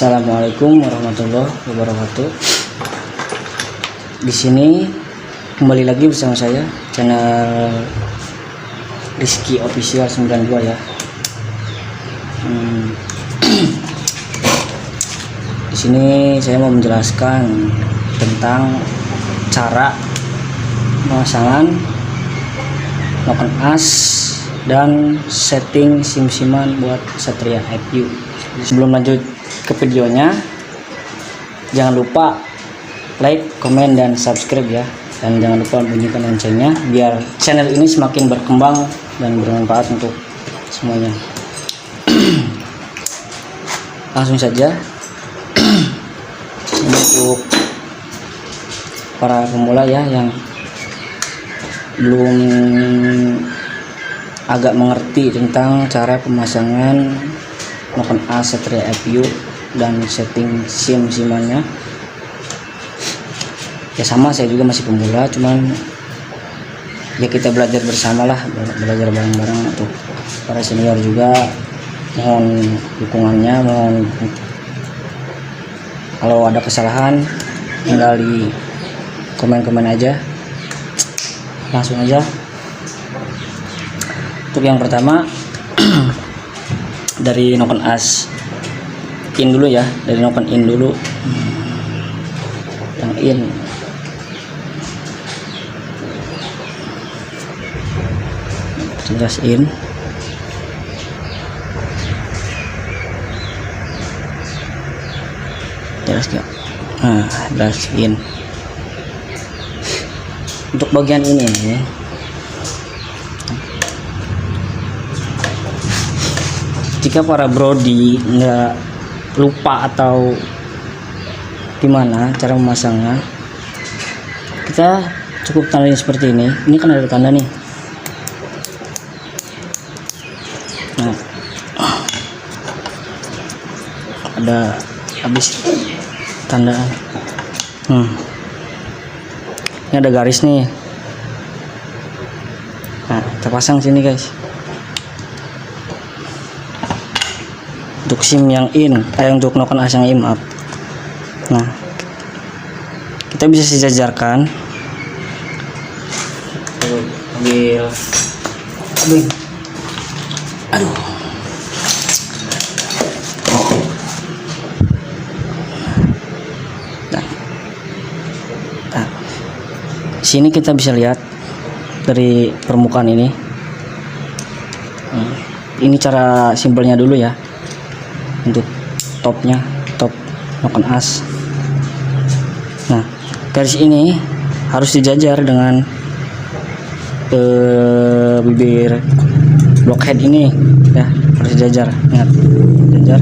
Assalamualaikum warahmatullahi wabarakatuh. Di sini kembali lagi bersama saya, channel Rizky Official 92 ya. Di sini saya mau menjelaskan tentang cara pemasangan noken as dan setting sim-siman buat Satria FU. Sebelum lanjut ke videonya, jangan lupa like, komen, dan subscribe ya, dan jangan lupa bunyikan loncengnya biar channel ini semakin berkembang dan bermanfaat untuk semuanya. Langsung saja. Untuk para pemula ya yang belum agak mengerti tentang cara pemasangan noken as Satria FU dan setting sim-simannya, ya sama, saya juga masih pemula, cuman ya kita belajar bersama lah, belajar bareng-bareng. Untuk para senior juga mohon dukungannya, mohon kalau ada kesalahan tinggal di komen-komen aja. Langsung aja. Untuk yang pertama dari noken as in dulu ya, dari noken in dulu, yang in. Jelas in. Jelas gak? Nah, jelas in. Untuk bagian ini, jika para brodi nggak lupa atau gimana cara memasangnya, kita cukup tandanya seperti ini. Ini kan ada tanda nih. Nah, ada habis tanda. Ini ada garis nih. Nah, kita pasang sini guys. Untuk sim yang in, untuk noken as yang in, maaf. Nah, kita bisa sejajarkan. Ambil, aduh. Nah, sini kita bisa lihat dari permukaan ini. Ini cara simpelnya dulu ya. Untuk topnya, top noken as. Nah, garis ini harus dijajar dengan bibir blockhead ini ya, harus dijajar. Ingat, jajar.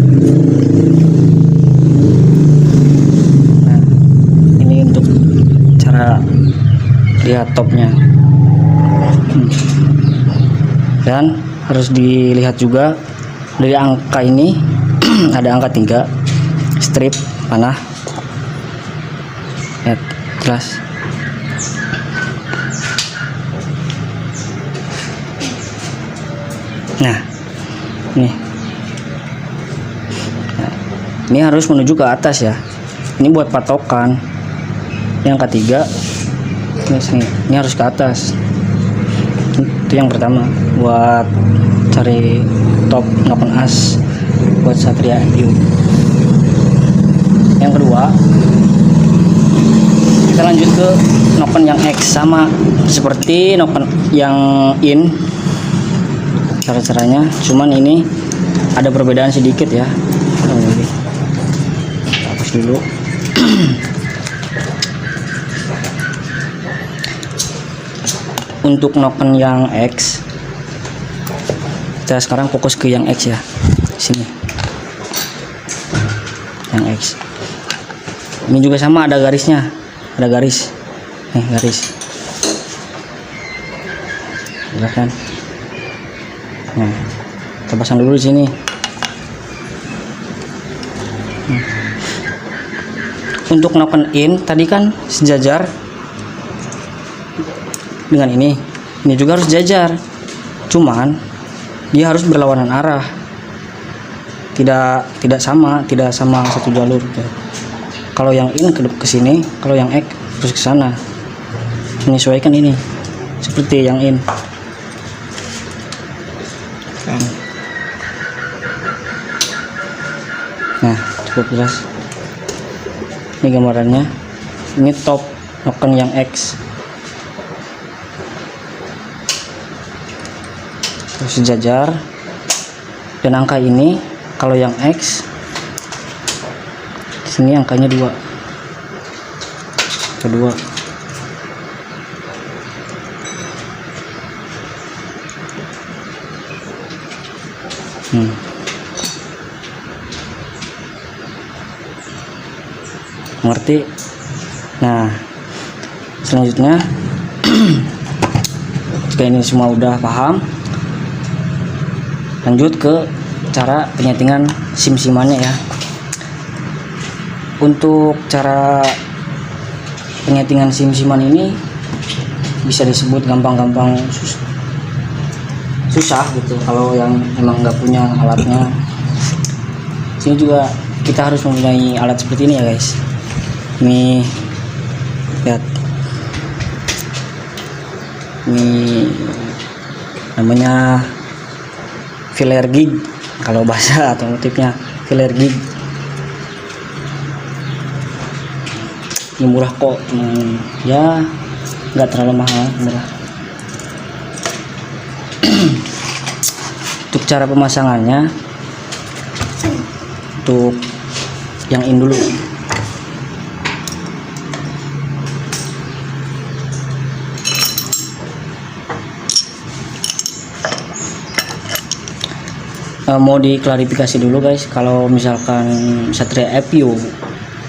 Nah, ini untuk cara lihat topnya. Dan harus dilihat juga dari angka ini. Ada angka 3 strip panah ya, jelas. Nah, nih, nah, ini harus menuju ke atas ya. Ini buat patokan. Ini angka 3 ini harus ke atas. Itu yang pertama buat cari top noken as buat Satria FU. Yang kedua, kita lanjut ke noken yang X, sama seperti noken yang in cara-caranya, cuman ini ada perbedaan sedikit ya. Hapus dulu. Untuk noken yang X, kita sekarang fokus ke yang X ya. Sini yang X, ini juga sama, ada garisnya, ada garis nih, garis jelas kan. Nah, kita pasang dulu di sini. Untuk noken in tadi kan sejajar dengan ini juga harus sejajar, cuman dia harus berlawanan arah. tidak sama satu jalur. Kalau yang in ke sini, kalau yang X terus ke sana. Menyesuaikan ini seperti yang in kan. Nah, cukup jelas ini gambarannya. Ini top noken yang X, terus sejajar, dan angka ini kalau yang X sini angkanya 2 kedua. Ngerti? Nah, selanjutnya jika ini semua udah paham, lanjut ke cara penyetingan sim-simannya ya. Untuk cara penyetingan sim-siman ini bisa disebut gampang-gampang susah gitu kalau yang emang nggak punya alatnya. Sini juga kita harus mempunyai alat seperti ini ya guys. Ini lihat, ini namanya filler gig kalau bahasa otomotifnya, filler gig. Ini murah kok, ya nggak terlalu mahal, murah. Untuk cara pemasangannya, untuk yang in dulu. Mau diklarifikasi dulu guys, kalau misalkan Satria FU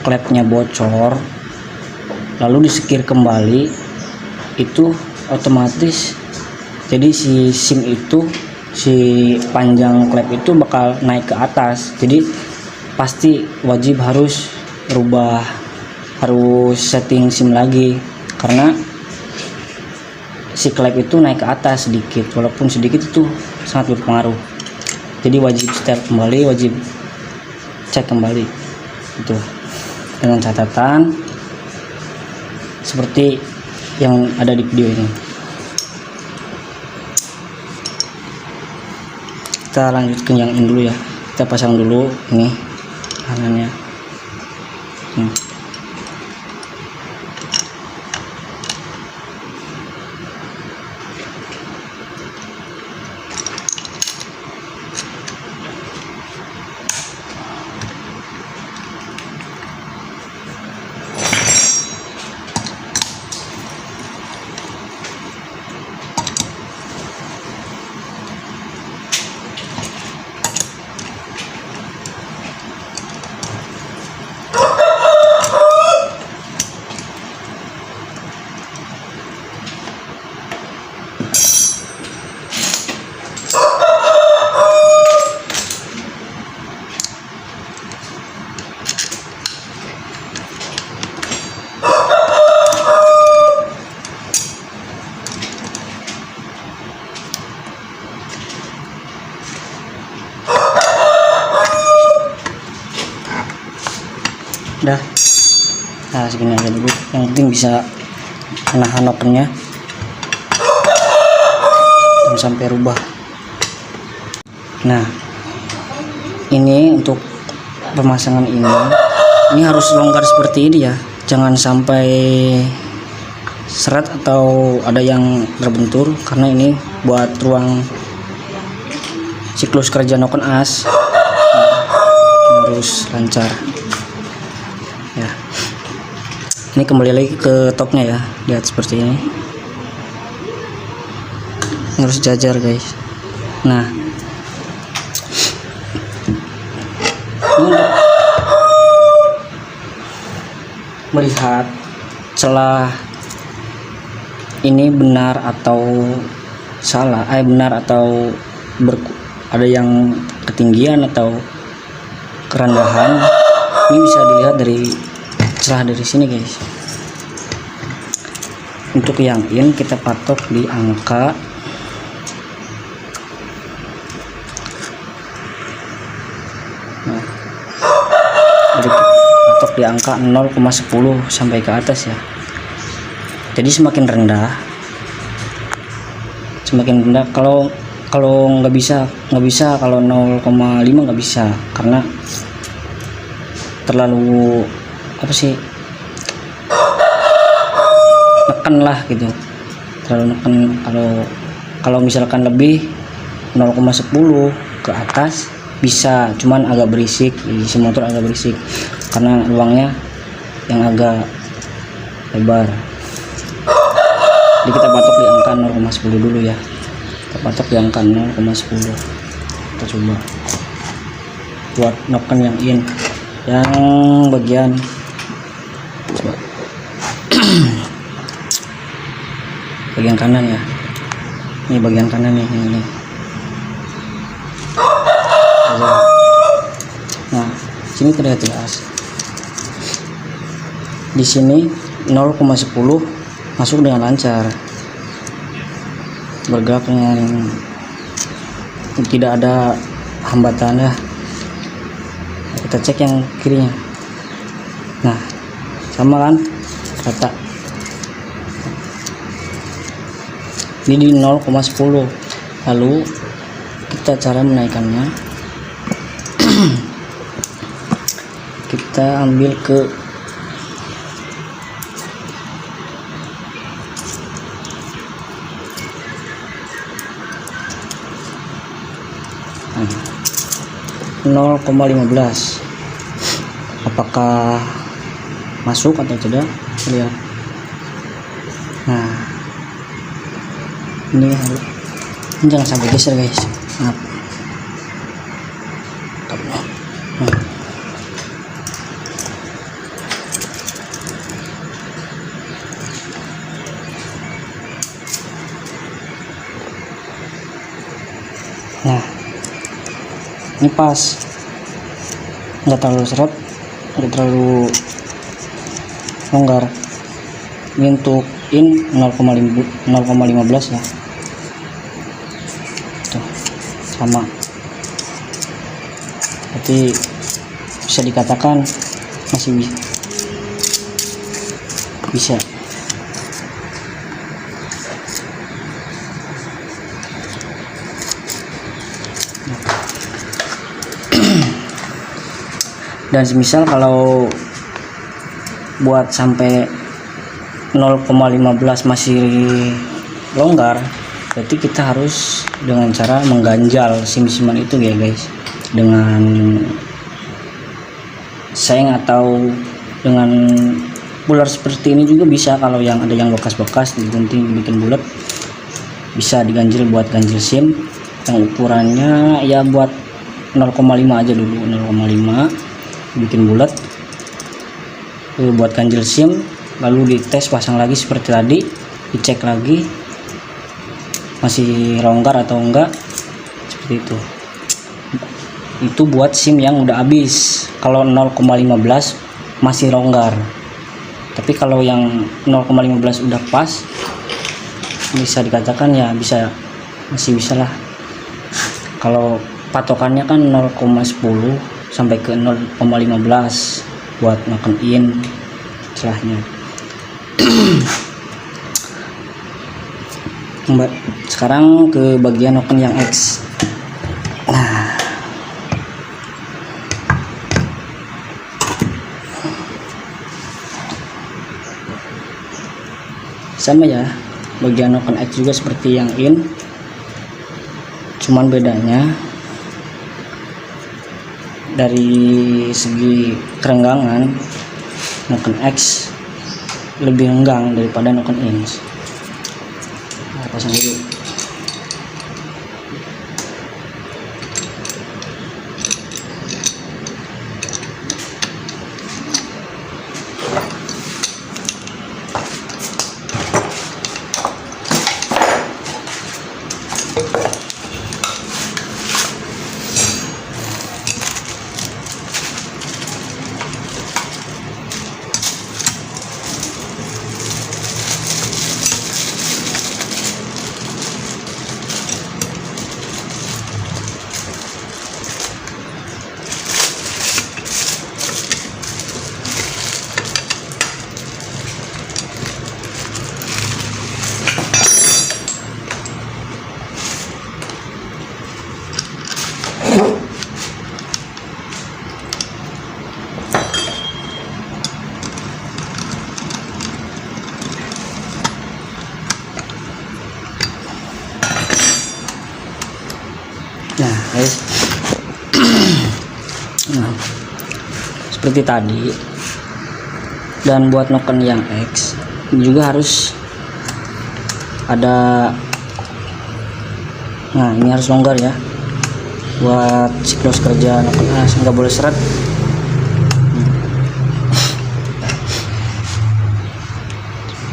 klepnya bocor lalu disekir kembali, itu otomatis jadi si SIM itu, si panjang klep itu bakal naik ke atas. Jadi pasti wajib harus setting SIM lagi, karena si klep itu naik ke atas sedikit, walaupun sedikit itu sangat berpengaruh. Jadi wajib setel kembali, wajib cek kembali itu dengan catatan seperti yang ada di video ini. Kita lanjut ke yang in dulu ya. Kita pasang dulu ini tangannya. Udah, nah segini aja dulu, yang penting bisa menahan nokennya jangan sampai rubah. Nah, ini untuk pemasangan ini harus longgar seperti ini ya, jangan sampai seret atau ada yang terbentur, karena ini buat ruang siklus kerja noken as harus lancar ya. Ini kembali lagi ke topnya ya, lihat seperti ini harus jajar guys. Nah, ini melihat celah ini benar atau salah, benar atau ada yang ketinggian atau kerendahan, ini bisa dilihat dari celah dari sini guys. Untuk yang in kita patok di angka 0,5 di angka 0,10 sampai ke atas ya. Jadi semakin rendah kalau nggak bisa kalau 0,5 nggak bisa, karena terlalu apa sih, neken lah gitu, terlalu neken. Kalau misalkan lebih 0,10 ke atas bisa, cuman agak berisik, isi motor agak berisik karena ruangnya yang agak lebar. Jadi kita patok di angka 0,10 dulu ya, kita patok di angka 0,10. Kita coba buat noken yang in, yang bagian coba bagian kanan ya, ini bagian kanan nih, ini. Nah, sini terlihat jelas. Di sini 0,10 masuk dengan lancar, bergerak dengan tidak ada hambatan ya. Kita cek yang kirinya. Nah, sama kan, rata. Ini di 0,10. Lalu kita cara menaikkannya, kita ambil ke nah, 0,15. Apakah masuk atau tidak, lihat. Nah, ini jangan sampai geser guys, maaf. Nah, ini pas, nggak terlalu seret, nggak terlalu longgar. Ini untuk in 0,15 ya. Tuh, sama. Berarti bisa dikatakan masih bisa. Dan semisal kalau buat sampai 0,15 masih longgar, berarti kita harus dengan cara mengganjal sim-siman itu ya guys, dengan seng atau dengan bulat seperti ini juga bisa. Kalau yang ada yang bekas-bekas digunting bikin bulat, bisa diganjil buat ganjil sim yang ukurannya ya buat 0,5 aja dulu, 0,5 bikin bulat buat ganjil sim. Lalu dites pasang lagi seperti tadi, dicek lagi masih longgar atau enggak, seperti itu buat sim yang udah habis. Kalau 0,15 masih longgar, tapi kalau yang 0,15 udah pas, bisa dikatakan ya bisa, masih bisa lah. Kalau patokannya kan 0,10 sampai ke 0,15 buat noken in celahnya. Sekarang ke bagian noken yang X. Nah, sama ya, bagian noken X juga seperti yang in, cuman bedanya dari segi kerenggangan noken X lebih renggang daripada noken in. Nah, pasang dulu. Nah guys, nah, seperti tadi. Dan buat noken yang X juga harus ada, nah ini harus longgar ya, buat siklus kerja noken as nggak boleh seret.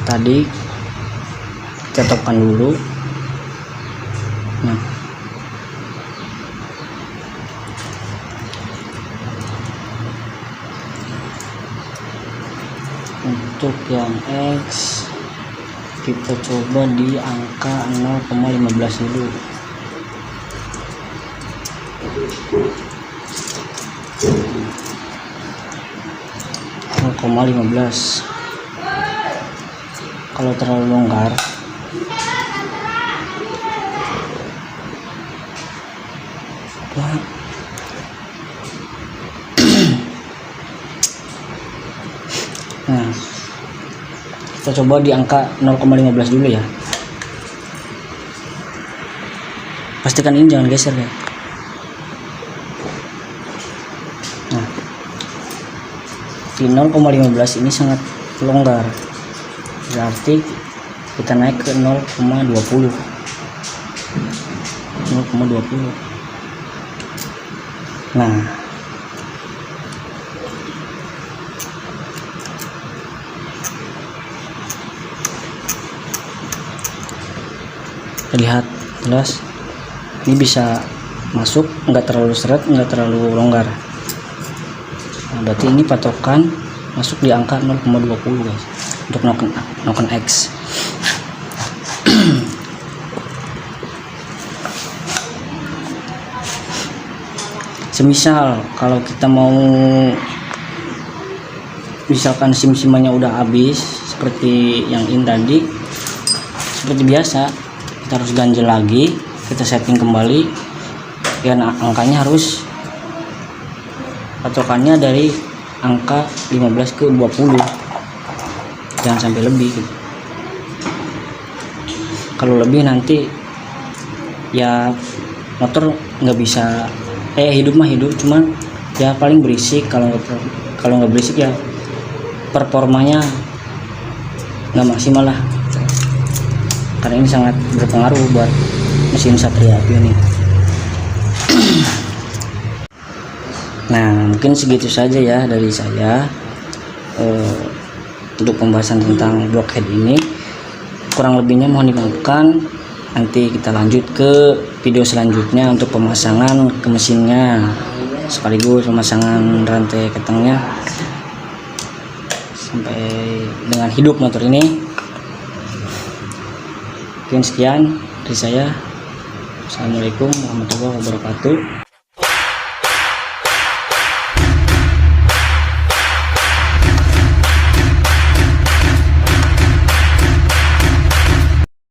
Tadi cetokkan dulu. Nah untuk yang X kita coba di angka 0,15 dulu. Kalau terlalu longgar nah kita coba di angka 0,15 dulu ya. Pastikan ini jangan geser ya. Nah di 0,15 ini sangat longgar, berarti kita naik ke 0,20. Nah terlihat jelas ini bisa masuk, nggak terlalu seret, nggak terlalu longgar. Nah, berarti ini patokan masuk di angka 0,20 guys untuk noken X. Semisal kalau kita mau, misalkan sim-simannya udah habis seperti yang ini tadi, seperti biasa kita harus ganjel lagi, kita setting kembali ya. Angkanya harus patokannya dari angka 15 ke 20, jangan sampai lebih gitu. Kalau lebih nanti ya motor nggak bisa, hidup mah hidup, cuman ya paling berisik. Kalau nggak berisik ya performanya nggak maksimal lah, karena ini sangat berpengaruh buat mesin Satria Api ini. Nah mungkin segitu saja ya dari saya untuk pembahasan tentang blockhead ini. Kurang lebihnya mohon dimaafkan. Nanti kita lanjut ke video selanjutnya untuk pemasangan ke mesinnya, sekaligus pemasangan rantai ketengnya sampai dengan hidup motor ini. Mungkin sekian dari saya. Assalamualaikum warahmatullahi wabarakatuh.